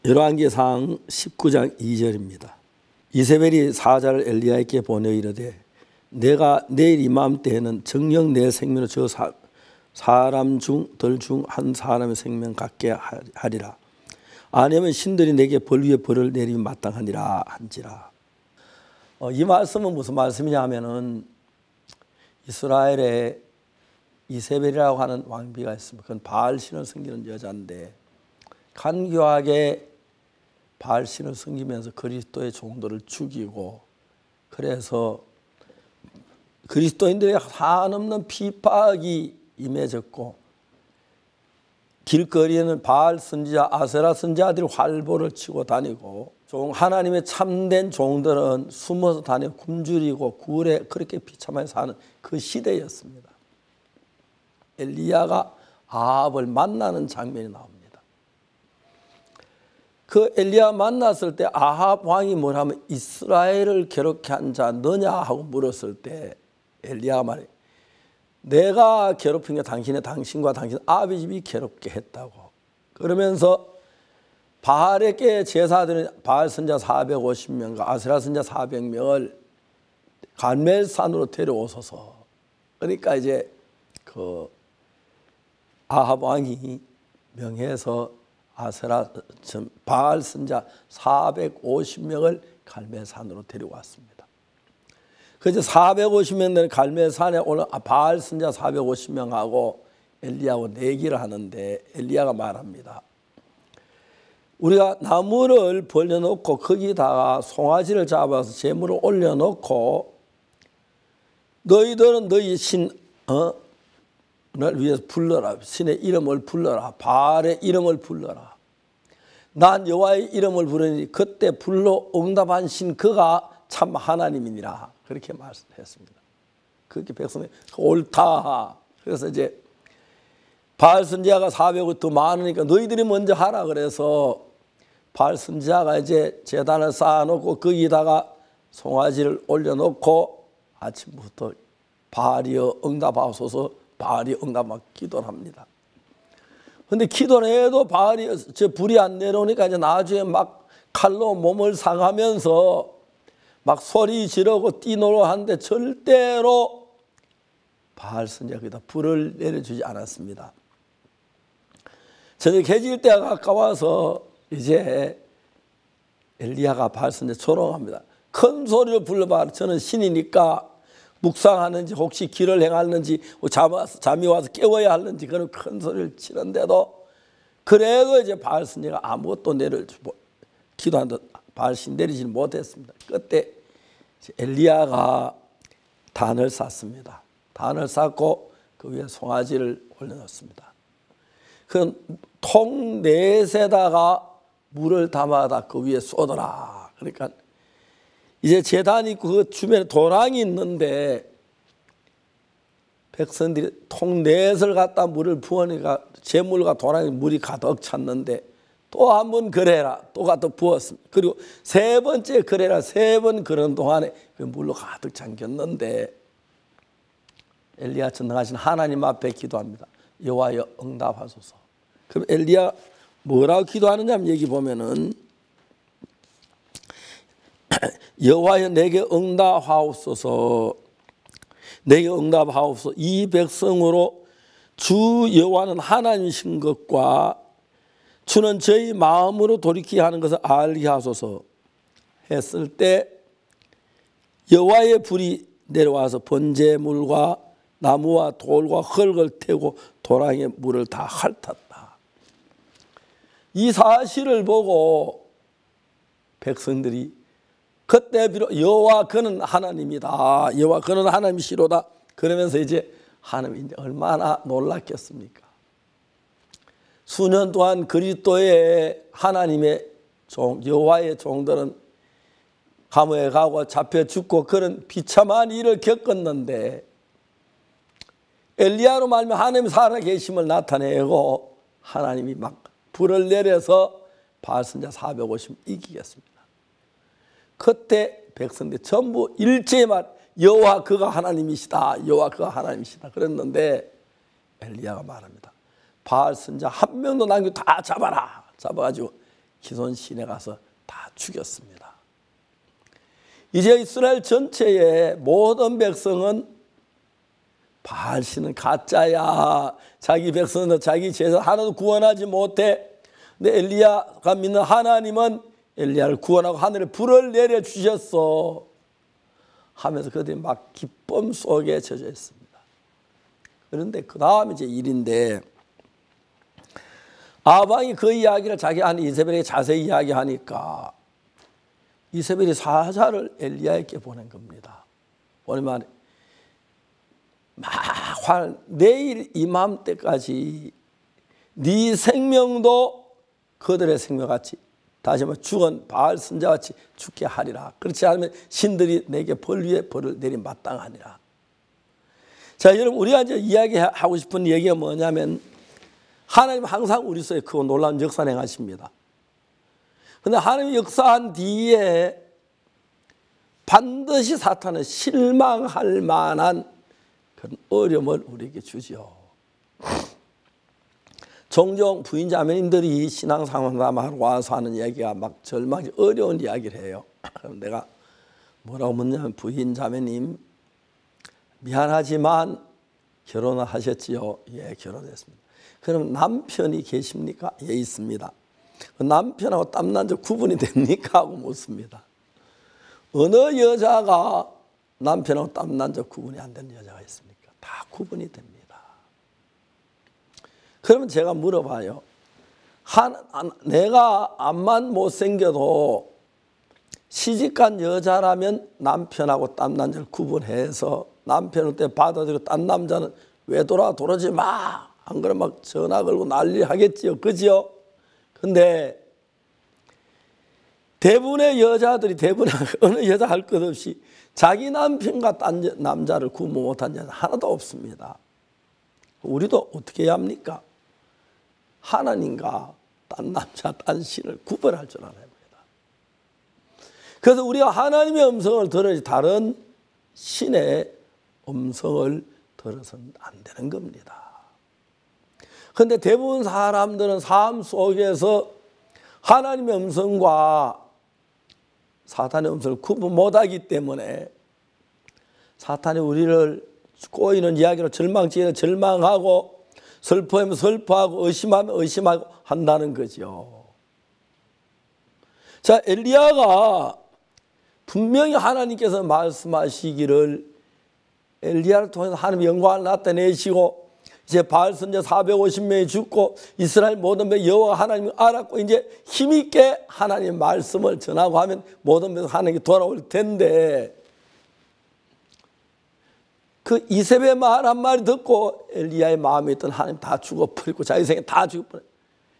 열왕기상 19장 2절입니다. 이세벨이 사자를 엘리야에게 보내 이르되 내가 내일 이맘때에는 정녕 내 생명으로 저 사람 들 중 한 사람의 생명 갖게 하리라. 아니면 신들이 내게 벌 위에 벌을 내리면 마땅하니라 한지라. 이 말씀은 무슨 말씀이냐 하면은 이스라엘에 이세벨이라고 하는 왕비가 있습니다. 그건 바알신을 섬기는 여자인데 간교하게 바알신을 섬기면서 그리스도의 종들을 죽이고, 그래서 그리스도인들의 한없는 비박이 임해졌고, 길거리에는 바알 선지자, 아세라 선지자들이 활보를 치고 다니고, 하나님의 참된 종들은 숨어서 다니고 굶주리고 굴에 그렇게 비참하게 사는 그 시대였습니다. 엘리야가 아합을 만나는 장면이 나옵니다. 그 엘리야 만났을 때 아합 왕이 뭐라면 이스라엘을 괴롭게 한 자 너냐 하고 물었을 때 엘리야가 말해, 내가 괴롭힌 게 당신과 당신 아비 집이 괴롭게 했다고. 그러면서 바알에게 제사드린 바알 선자 450명과 아세라 선자 400명을 갈멜산으로 데려오소서. 그러니까 이제 그 아합 왕이 명해서 아세라 바알 선자 450명을 갈멜산으로 데려왔습니다. 그래서 450명 되는 갈멜산에 오늘 바알 선자 450명하고 엘리야하고 내기를 하는데 엘리야가 말합니다. 우리가 나무를 벌려놓고 거기다가 송아지를 잡아서 제물을 올려놓고 너희들은 너희 신을 위해서 불러라. 신의 이름을 불러라. 바알의 이름을 불러라. 난 여호와의 이름을 부르니 그때 불러 응답한 신 그가 참 하나님이니라. 그렇게 말씀했습니다. 그렇게 백성이 옳다. 그래서 이제 바알 선지자가 400이 더 많으니까 너희들이 먼저 하라. 그래서 바알 선지자가 이제 제단을 쌓아놓고 거기다가 송아지를 올려놓고 아침부터 바알이여 응답하소서, 바알이 응답하고 기도를 합니다. 근데 기도를 해도 바알이 불이 안 내려오니까 이제 나중에 막 칼로 몸을 상하면서 막 소리 지르고 뛰노로 하는데 절대로 바알 선지자가 거기다 불을 내려주지 않았습니다. 저녁 해질 때가 가까워서 이제 엘리야가 바알 선지자 조롱합니다. 큰 소리로 불러봐. 저는 신이니까 묵상하는지 혹시 길을 행하는지 잠이 와서 깨워야 하는지 그런 큰 소리를 치는데도 그래도 이제 바알 선지자가 아무것도 기도하는데 바알신 내리지는 못했습니다. 그때 엘리야가 단을 쌌습니다. 단을 쌓고 그 위에 송아지를 올려놓습니다. 그 통 넷에다가 물을 담아다 그 위에 쏟아라. 그러니까 이제 제단이 있고 그 주변에 도랑이 있는데 백성들이 통 넷을 갖다 물을 부으니까 재물과 도랑에 물이 가득 찼는데 또 한 번 그래라. 또 갖다 부었습니다. 그리고 세 번째 그래라. 세 번 그런 동안에 그 물로 가득 잠겼는데 엘리야 전능하신 하나님 앞에 기도합니다. 여호와여 응답하소서. 그럼 엘리야 뭐라고 기도하느냐 하면 여기 보면은 여호와여 내게 응답하옵소서. 내게 응답하옵소서. 이 백성으로 주 여호와는 하나님이신 것과 주는 저희 마음으로 돌이키게 하는 것을 알게 하소서 했을 때 여호와의 불이 내려와서 번제물과 나무와 돌과 흙을 태우고 도랑의 물을 다 핥았다. 이 사실을 보고 백성들이 그때 비로 여호와 그는 하나님이다. 여호와 그는 하나님이시로다. 그러면서 이제 하나님이 얼마나 놀랐겠습니까? 수년 동안 그리스도의 하나님의 종 여호와의 종들은 감옥에 가고 잡혀 죽고 그런 비참한 일을 겪었는데 엘리야로 말하면 하나님의 살아계심을 나타내고 하나님이 막 불을 내려서 바알 선지자 450 이기겠습니다. 그때 백성들 전부 일제히 말 여호와 그가 하나님이시다. 여호와 그가 하나님이시다. 그랬는데 엘리야가 말합니다. 바알 선지자 한 명도 남기고 다 잡아라. 잡아가지고 기손 시내에 가서 다 죽였습니다. 이제 이스라엘 전체의 모든 백성은 바알신은 가짜야. 자기 백성은 자기 제사 하나도 구원하지 못해. 근데 엘리야가 믿는 하나님은 엘리야를 구원하고 하늘에 불을 내려주셨어 하면서 그들이 막 기쁨 속에 젖어 있습니다. 그런데 그 다음 이제 일인데, 아방이 그 이야기를 자기 아내 이세벨에게 자세히 이야기하니까 이세벨이 사자를 엘리야에게 보낸 겁니다. 보내면 내일 이맘때까지 네 생명도 그들의 생명같이, 다시 한번 죽은 바알 선자같이 죽게 하리라. 그렇지 않으면 신들이 내게 벌 위에 벌을 내리 마땅하니라. 자, 여러분, 우리가 이제 이야기하고 싶은 얘기가 뭐냐면, 하나님은 항상 우리 속에 크고 놀라운 역사를 행하십니다. 그런데 하나님이 역사한 뒤에 반드시 사탄은 실망할 만한 그런 어려움을 우리에게 주죠. 종종 부인 자매님들이 신앙 상담하러 와서 하는 이야기가 막 절망이 어려운 이야기를 해요. 그럼 내가 뭐라고 묻냐면, 부인 자매님 미안하지만 결혼을 하셨지요? 예, 결혼했습니다. 그럼 남편이 계십니까? 예, 있습니다. 남편하고 땀난 적 구분이 됩니까? 하고 묻습니다. 어느 여자가 남편하고 땀난 적 구분이 안 되는 여자가 있습니까? 다 구분이 됩니다. 그러면 제가 물어봐요. 내가 암만 못생겨도 시집간 여자라면 남편하고 땀난 줄 구분해서 남편을 때 받아들이고 딴 남자는 왜 돌아오지 마. 안 그러면 막 전화 걸고 난리 하겠지요. 그죠? 근데 대부분의 여자들이 어느 여자 할 것 없이 자기 남편과 딴 남자를 구분 못한 여자 하나도 없습니다. 우리도 어떻게 해야 합니까? 하나님과 딴 남자, 딴 신을 구별할 줄 알아야 합니다. 그래서 우리가 하나님의 음성을 들어야지 다른 신의 음성을 들어서는 안 되는 겁니다. 그런데 대부분 사람들은 삶 속에서 하나님의 음성과 사탄의 음성을 구분 못하기 때문에 사탄이 우리를 꼬이는 이야기로 절망지에는 절망하고 슬퍼하면 슬퍼하고 의심하면 의심하고 한다는 거죠. 자, 엘리야가 분명히 하나님께서 말씀하시기를 엘리야를 통해서 하나님의 영광을 나타내시고 이제 바알 선자 450명이 죽고 이스라엘 모든 백 여호와 하나님을 알았고 이제 힘있게 하나님의 말씀을 전하고 하면 모든 백 하나님께 돌아올 텐데, 그 이세벨 말 한마디 듣고 엘리야의 마음에 있던 하나님 다 죽어버리고 자기 생에 다 죽어버려요.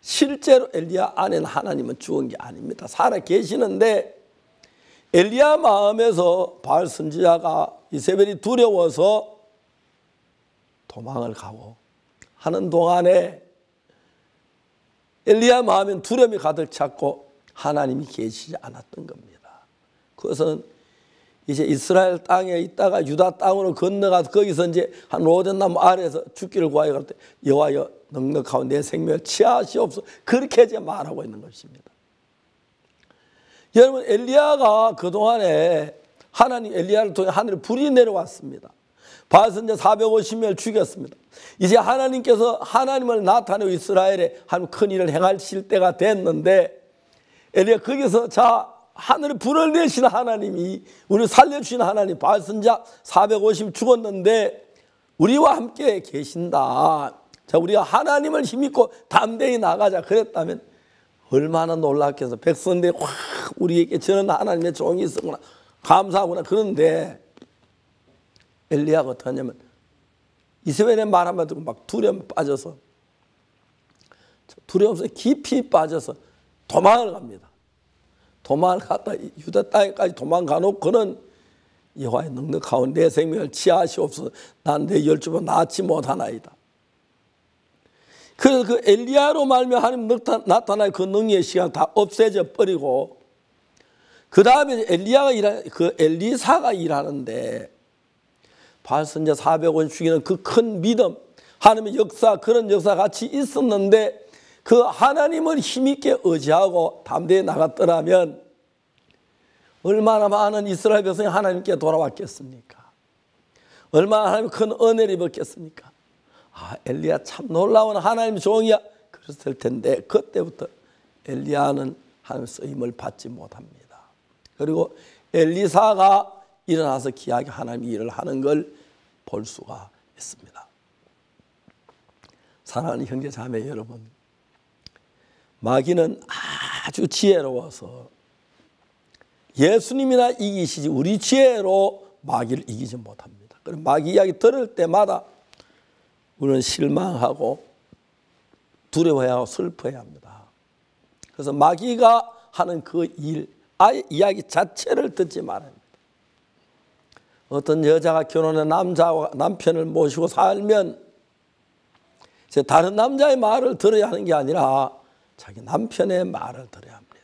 실제로 엘리야 안에는 하나님은 죽은 게 아닙니다. 살아 계시는데 엘리야 마음에서 바알 선지자가 이세벨이 두려워서 도망을 가고 하는 동안에 엘리야 마음엔 두려움이 가득 찼고 하나님이 계시지 않았던 겁니다. 그것은 이제 이스라엘 땅에 있다가 유다 땅으로 건너가서 거기서 이제 한 로덴나무 아래에서 죽기를 구하여 갈 때 여호와여 넉넉하고 내 생명을 취하시옵소서, 그렇게 이제 말하고 있는 것입니다. 여러분, 엘리야가 그동안에 하나님 엘리야를 통해 하늘에 불이 내려왔습니다. 바알 선지자 450명을 죽였습니다. 이제 하나님께서 하나님을 나타내고 이스라엘에 한 큰 일을 행하실 때가 됐는데 엘리야 거기서 자 하늘에 불을 내신 하나님이 우리를 살려주신 하나님, 바알 선지자 450 죽었는데 우리와 함께 계신다. 자, 우리가 하나님을 힘입고 담대히 나가자 그랬다면 얼마나 놀랍겠어. 백성들이 확 우리에게 저는 하나님의 종이 있었구나, 감사하구나. 그런데 엘리야가 어떻게 하냐면 이세벨의 말 한마디 듣고 막 두려움에 빠져서, 두려움 속에 깊이 빠져서 도망을 갑니다. 도망을 갔다 유다 땅에까지 도망가 놓고는 여호와의 넉넉하온 내 생명을 취하시옵소서, 난 내 열조보다 낫지 못하나이다. 그래서 그 엘리야로 말미암아 하나님 나타날 그 능력의 시간 다 없애져 버리고 그 다음에 엘리야가 그 엘리사가 일하는데 바알 선지자 450 죽이는 그 큰 믿음, 하나님의 역사, 그런 역사 같이 있었는데 그 하나님을 힘있게 의지하고 담대히 나갔더라면 얼마나 많은 이스라엘 백성이 하나님께 돌아왔겠습니까? 얼마나 하나님 큰 은혜를 입었겠습니까? 아, 엘리야 참 놀라운 하나님 종이야. 그랬을 텐데 그때부터 엘리야는 하나님의 쓰임을 받지 못합니다. 그리고 엘리사가 일어나서 귀하게 하나님의 일을 하는 걸 볼 수가 있습니다. 사랑하는 형제 자매 여러분, 마귀는 아주 지혜로워서 예수님이나 이기시지 우리 지혜로 마귀를 이기지 못합니다. 그럼 마귀 이야기 들을 때마다 우리는 실망하고 두려워해야 하고 슬퍼해야 합니다. 그래서 마귀가 하는 그 일, 아예 이야기 자체를 듣지 말아야 합니다. 어떤 여자가 결혼해 남편을 모시고 살면 이제 다른 남자의 말을 들어야 하는 게 아니라 자기 남편의 말을 들어야 합니다.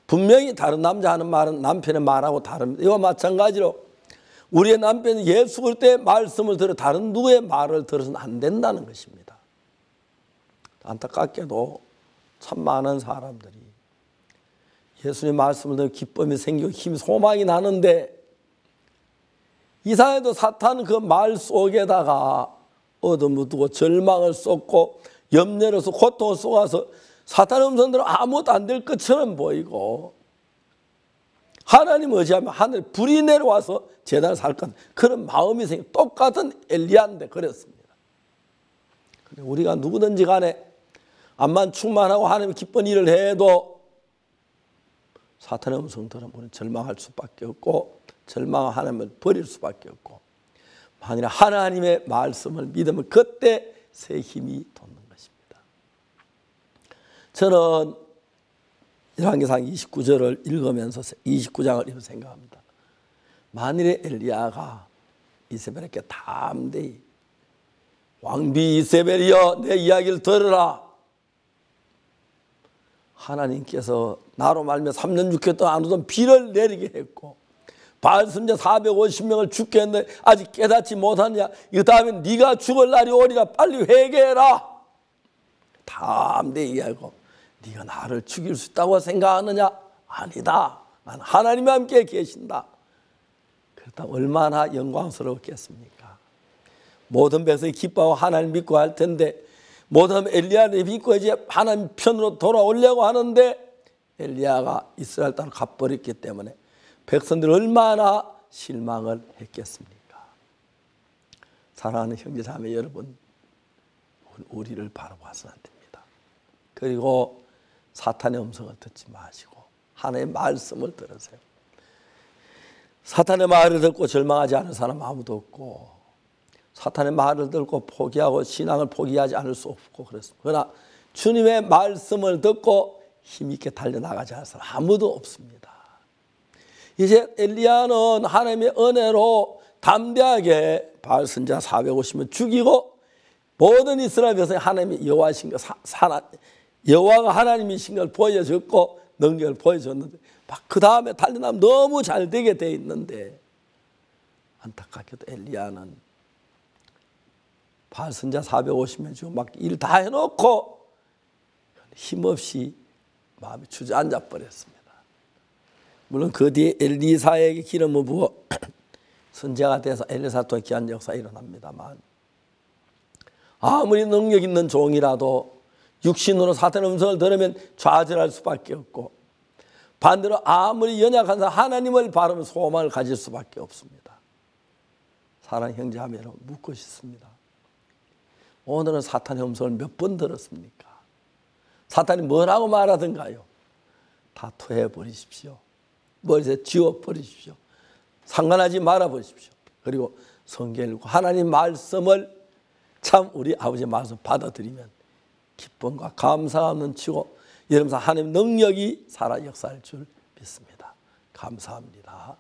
분명히 다른 남자 하는 말은 남편의 말하고 다릅니다. 이와 마찬가지로 우리의 남편이 예수 그리스도의 말씀을 들어 다른 누구의 말을 들어서는 안 된다는 것입니다. 안타깝게도 참 많은 사람들이 예수님의 말씀을 들어 기쁨이 생기고 힘, 소망이 나는데 이상해도 사탄은 그 말 속에다가 얻어묻고 절망을 쏟고 염려를 쏟고 고통을 쏟아서 사탄의 음성들은 아무것도 안 될 것처럼 보이고 하나님 의지하면 하늘 불이 내려와서 재단을 살 것 그런 마음이 생겨 똑같은 엘리야인데 그랬습니다. 우리가 누구든지 간에 암만 충만하고 하나님의 기쁜 일을 해도 사탄의 음성 들으면 우리는 절망할 수밖에 없고 절망한 하나님을 버릴 수밖에 없고 만일 하나님의 말씀을 믿으면 그때 새 힘이 돋는 것입니다. 저는 열왕기상 29절을 읽으면서 29장을 읽으면서 생각합니다. 만일에 엘리야가 이세벨에게 담대히 왕비 이세벨이여 내 이야기를 들으라. 하나님께서 나로 말미암아 3년 6개월 동안 안 오던 비를 내리게 했고 바알 선지자 450명을 죽게 했는데 아직 깨닫지 못하느냐. 이 다음에 네가 죽을 날이 오리라. 빨리 회개해라. 담대히 얘기하고 네가 나를 죽일 수 있다고 생각하느냐? 아니다. 난 하나님이 함께 계신다. 그렇다면 얼마나 영광스럽겠습니까? 모든 백성이 기뻐하고 하나님 믿고 할 텐데 모든 엘리야를 믿고 이제 하나님 편으로 돌아오려고 하는데 엘리야가 이스라엘 땅을 갚버렸기 때문에 백성들이 얼마나 실망을 했겠습니까? 사랑하는 형제 자매 여러분, 우리를 바라봐서는 안 됩니다. 그리고 사탄의 음성을 듣지 마시고 하나님의 말씀을 들으세요. 사탄의 말을 듣고 절망하지 않을 사람 아무도 없고 사탄의 말을 듣고 포기하고 신앙을 포기하지 않을 수 없고 그렇습니다. 그러나 주님의 말씀을 듣고 힘있게 달려나가지 않을 사람 아무도 없습니다. 이제 엘리야는 하나님의 은혜로 담대하게 바알 선지자 450명 죽이고 모든 이스라엘 백성이 하나님이 여호와이신 것, 여호와가 하나님이신 걸 보여줬고 능력을 보여줬는데 막 그 다음에 달려나면 너무 잘 되게 돼 있는데 안타깝게도 엘리야는 바알 선지자 450명 죽이고 막 일 다 해놓고 힘없이 마음이 주저앉아 버렸습니다. 물론 그 뒤에 엘리사에게 기름을 부어 선지자가 돼서 엘리사 통해 귀한 역사가 일어납니다만 아무리 능력 있는 종이라도 육신으로 사탄의 음성을 들으면 좌절할 수밖에 없고 반대로 아무리 연약한 사람 하나님을 바라는 소망을 가질 수밖에 없습니다. 사랑하는 형제자매 여러분 묻고 싶습니다. 오늘은 사탄의 음성을 몇 번 들었습니까? 사탄이 뭐라고 말하던가요? 다 토해버리십시오. 머리에서 지워버리십시오. 상관하지 말아버리십시오. 그리고 성경 읽고 하나님 말씀을 참 우리 아버지의 말씀 받아들이면 기쁨과 감사가 넘치고 이러면서 하나님 능력이 살아 역사할 줄 믿습니다. 감사합니다.